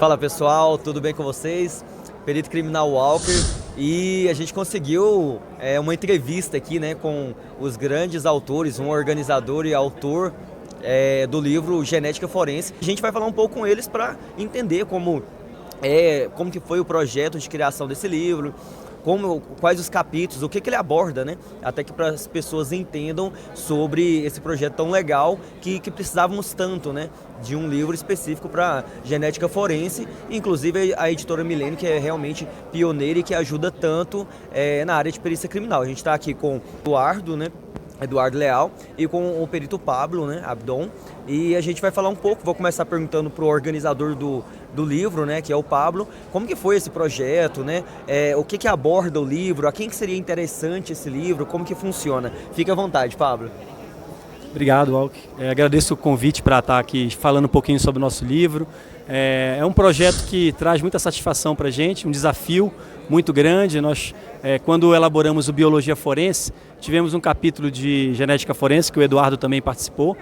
Fala pessoal, tudo bem com vocês? Perito criminal Walker, e a gente conseguiu uma entrevista aqui, né, com os grandes autores, um organizador e autor do livro Genética Forense. A gente vai falar um pouco com eles para entender como que foi o projeto de criação desse livro, quais os capítulos, o que ele aborda, né? Até que para as pessoas entendam sobre esse projeto tão legal que precisávamos tanto, né? De um livro específico para genética forense, inclusive a editora Milênio, que é realmente pioneira e que ajuda tanto na área de perícia criminal. A gente está aqui com o Eduardo, né? Eduardo Leal, e com o perito Pablo, né, Abdon, e a gente vai falar um pouco, vou começar perguntando para o organizador do livro, né, que é o Pablo, como que foi esse projeto, né, o que aborda o livro, a quem que seria interessante esse livro, como que funciona. Fique à vontade, Pablo. Obrigado, Walker. Agradeço o convite para estar aqui falando um pouquinho sobre o nosso livro. É um projeto que traz muita satisfação para a gente, um desafio muito grande. Nós, quando elaboramos o Biologia Forense, tivemos um capítulo de genética forense, que o Eduardo também participou.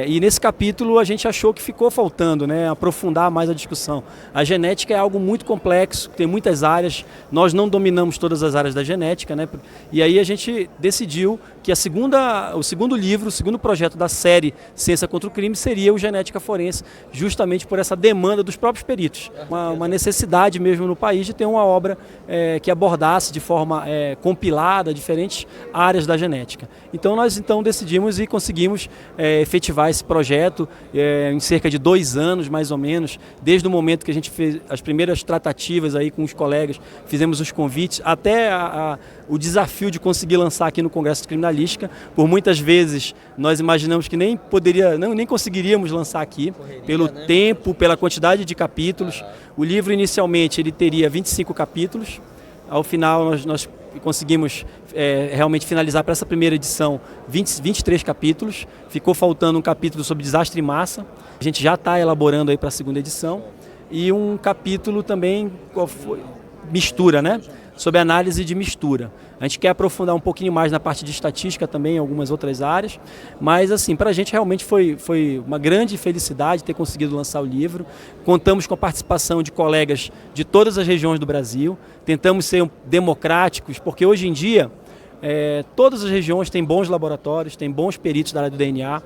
E nesse capítulo a gente achou que ficou faltando, né, aprofundar mais a discussão. A genética é algo muito complexo, tem muitas áreas, nós não dominamos todas as áreas da genética, né, e aí a gente decidiu que o segundo livro, o segundo projeto da série Ciência contra o Crime seria o Genética Forense, justamente por essa demanda dos próprios peritos. Uma necessidade mesmo no país de ter uma obra que abordasse de forma compilada diferentes áreas da genética. Então nós decidimos e conseguimos efetivar esse projeto em cerca de 2 anos, mais ou menos, desde o momento que a gente fez as primeiras tratativas aí com os colegas, fizemos os convites, até o desafio de conseguir lançar aqui no Congresso de Criminalística. Por muitas vezes nós imaginamos que nem conseguiríamos lançar aqui, pelo tempo, pela quantidade de capítulos. O livro inicialmente ele teria 25 capítulos, ao final nós conseguimos realmente finalizar para essa primeira edição 23 capítulos, ficou faltando um capítulo sobre desastre em massa, a gente já está elaborando aí para a segunda edição, e um capítulo também, mistura, né? Sobre análise de mistura. A gente quer aprofundar um pouquinho mais na parte de estatística também, em algumas outras áreas, mas assim, para a gente realmente foi uma grande felicidade ter conseguido lançar o livro. Contamos com a participação de colegas de todas as regiões do Brasil, tentamos ser democráticos, porque hoje em dia todas as regiões têm bons laboratórios, têm bons peritos da área do DNA.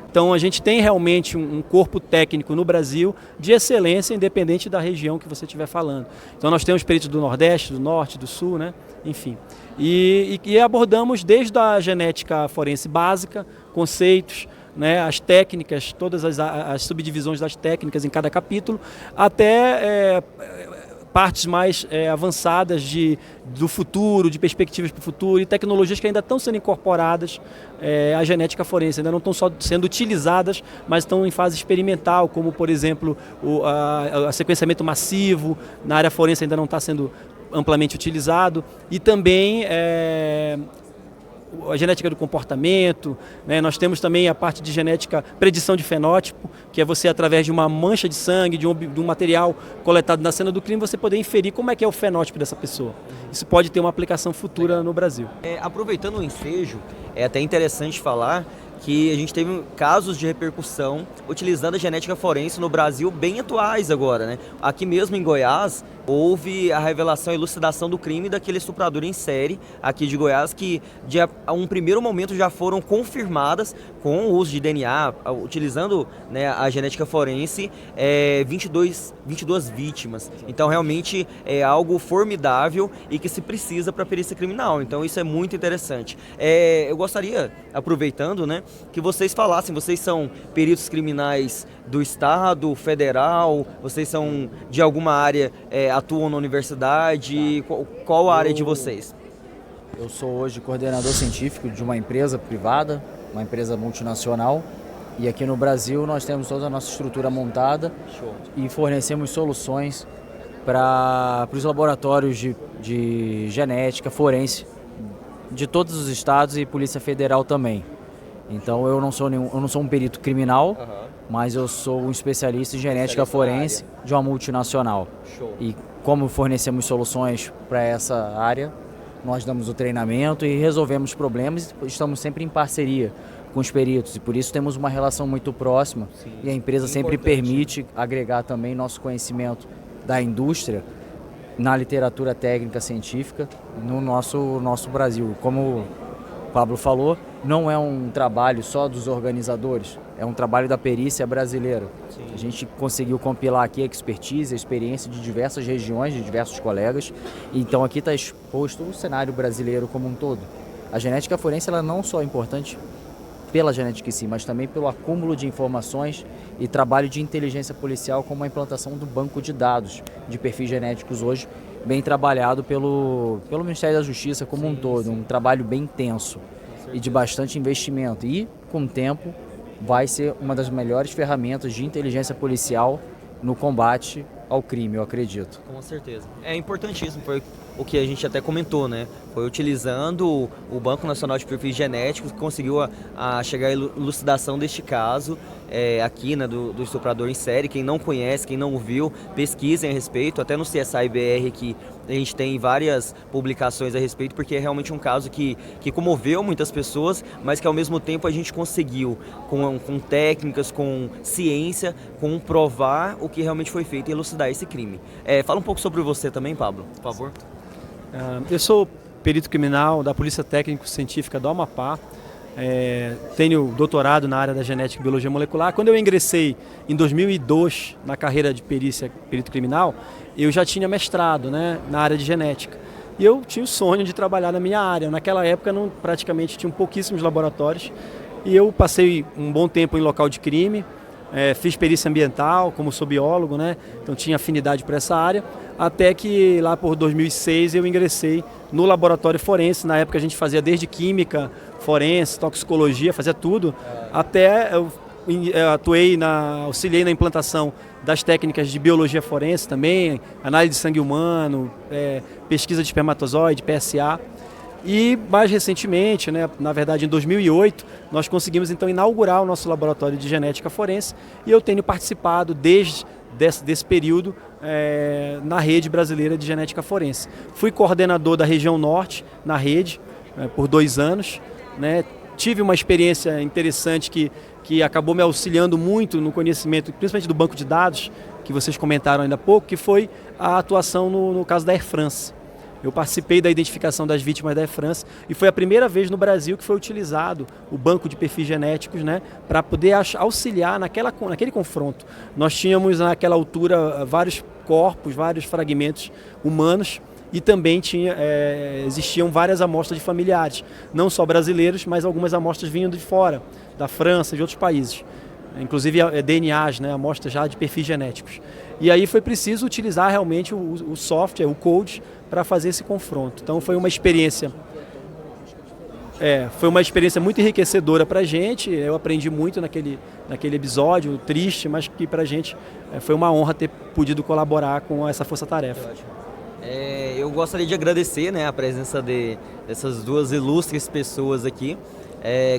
Então a gente tem realmente um corpo técnico no Brasil de excelência, independente da região que você estiver falando. Então nós temos peritos do Nordeste, do Norte, do Sul, né? Enfim. E abordamos desde a genética forense básica, conceitos, né, as técnicas, todas as subdivisões das técnicas em cada capítulo, até partes mais avançadas do futuro, de perspectivas para o futuro e tecnologias que ainda estão sendo incorporadas à genética forense, ainda não estão só sendo utilizadas, mas estão em fase experimental, como por exemplo o sequenciamento massivo, na área forense ainda não está sendo amplamente utilizado, e também a genética do comportamento, né? Nós temos também a parte de genética predição de fenótipo, que é você, através de uma mancha de sangue, de um material coletado na cena do crime, você poder inferir como é que é o fenótipo dessa pessoa. Isso pode ter uma aplicação futura no Brasil. Aproveitando o ensejo, é até interessante falar que a gente teve casos de repercussão utilizando a genética forense no Brasil bem atuais agora, né? Aqui mesmo em Goiás, houve a revelação e elucidação do crime daquele estuprador em série aqui de Goiás, que a um primeiro momento já foram confirmadas com o uso de DNA, utilizando, né, a genética forense, 22 vítimas. Então realmente é algo formidável e que se precisa para a perícia criminal. Então isso é muito interessante. Eu gostaria, aproveitando, né, que vocês falassem, vocês são peritos criminais do Estado, federal, vocês são de alguma área, atuam na universidade, qual a área de vocês? Eu sou hoje coordenador científico de uma empresa privada, uma empresa multinacional, e aqui no Brasil nós temos toda a nossa estrutura montada. Show. E fornecemos soluções para os laboratórios de genética forense de todos os estados e Polícia Federal também. Então eu não sou um perito criminal, mas eu sou um especialista em genética forense de uma multinacional. Show. E como fornecemos soluções para essa área, nós damos o treinamento e resolvemos problemas. Estamos sempre em parceria com os peritos, e por isso temos uma relação muito próxima. Sim, e a empresa sempre importante. permite agregar também nosso conhecimento da indústria na literatura técnica científica no nosso Brasil. Como o Pablo falou, não é um trabalho só dos organizadores, é um trabalho da perícia brasileira. Sim. A gente conseguiu compilar aqui a expertise, a experiência de diversas regiões, de diversos colegas, então aqui está exposto o cenário brasileiro como um todo. A genética forense ela não só é importante pela genética em si, mas também pelo acúmulo de informações e trabalho de inteligência policial, como a implantação do banco de dados de perfis genéticos hoje, bem trabalhado pelo Ministério da Justiça como um todo, um trabalho bem intenso e de bastante investimento. E, com o tempo, vai ser uma das melhores ferramentas de inteligência policial no combate ao crime, eu acredito. Com certeza. É importantíssimo, foi o que a gente até comentou, né? Foi utilizando o Banco Nacional de Perfis Genéticos que conseguiu a chegar à elucidação deste caso aqui, né, do estuprador em série. Quem não conhece, quem não viu, pesquisem a respeito. Até no CSI-BR aqui a gente tem várias publicações a respeito, porque é realmente um caso que comoveu muitas pessoas, mas que ao mesmo tempo a gente conseguiu, com técnicas, com ciência, comprovar o que realmente foi feito e elucidar esse crime. Fala um pouco sobre você também, Pablo, por favor. Eu sou perito criminal da Polícia Técnico-Científica do Amapá. Tenho doutorado na área da genética e biologia molecular. Quando eu ingressei em 2002 na carreira de perícia perito criminal, eu já tinha mestrado, né, na área de genética. E eu tinha o sonho de trabalhar na minha área. Naquela época praticamente tinham pouquíssimos laboratórios e eu passei um bom tempo em local de crime. Fiz perícia ambiental, como sou biólogo, né? Então tinha afinidade por essa área, até que lá por 2006 eu ingressei no laboratório forense. Na época a gente fazia desde química, forense, toxicologia, fazia tudo, até eu auxiliei na implantação das técnicas de biologia forense também, análise de sangue humano, pesquisa de espermatozoide, PSA. E mais recentemente, né, na verdade em 2008, nós conseguimos então inaugurar o nosso laboratório de genética forense e eu tenho participado desde desse período na rede brasileira de genética forense. Fui coordenador da região norte na rede por 2 anos, né. Tive uma experiência interessante que acabou me auxiliando muito no conhecimento, principalmente do banco de dados, que vocês comentaram ainda há pouco, que foi a atuação no caso da Air France. Eu participei da identificação das vítimas da Air France e foi a primeira vez no Brasil que foi utilizado o banco de perfis genéticos, né, para poder auxiliar naquele confronto. Nós tínhamos naquela altura vários corpos, vários fragmentos humanos e também existiam várias amostras de familiares, não só brasileiros, mas algumas amostras vinham de fora, da França e de outros países. Inclusive DNAs, né, amostras já de perfis genéticos. E aí foi preciso utilizar realmente o software, o code, para fazer esse confronto. Então foi uma experiência muito enriquecedora para a gente. Eu aprendi muito naquele episódio triste, mas que para a gente foi uma honra ter podido colaborar com essa força-tarefa. Eu gostaria de agradecer, né, a presença dessas duas ilustres pessoas aqui.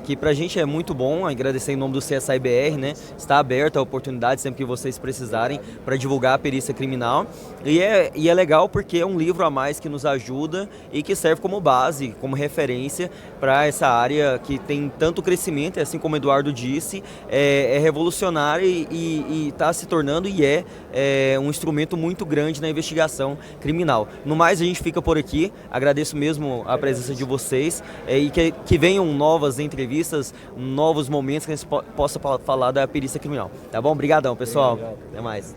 Que pra gente é muito bom, agradecer em nome do CSI-BR, né? Está aberta a oportunidade sempre que vocês precisarem para divulgar a perícia criminal. E é legal porque é um livro a mais que nos ajuda e que serve como base, como referência para essa área que tem tanto crescimento, assim como o Eduardo disse, é revolucionária e está se tornando um instrumento muito grande na investigação criminal. No mais, a gente fica por aqui. Agradeço mesmo a presença de vocês e que venham novas entrevistas, novos momentos que a gente possa falar da perícia criminal. Tá bom? Obrigadão, pessoal. Até mais.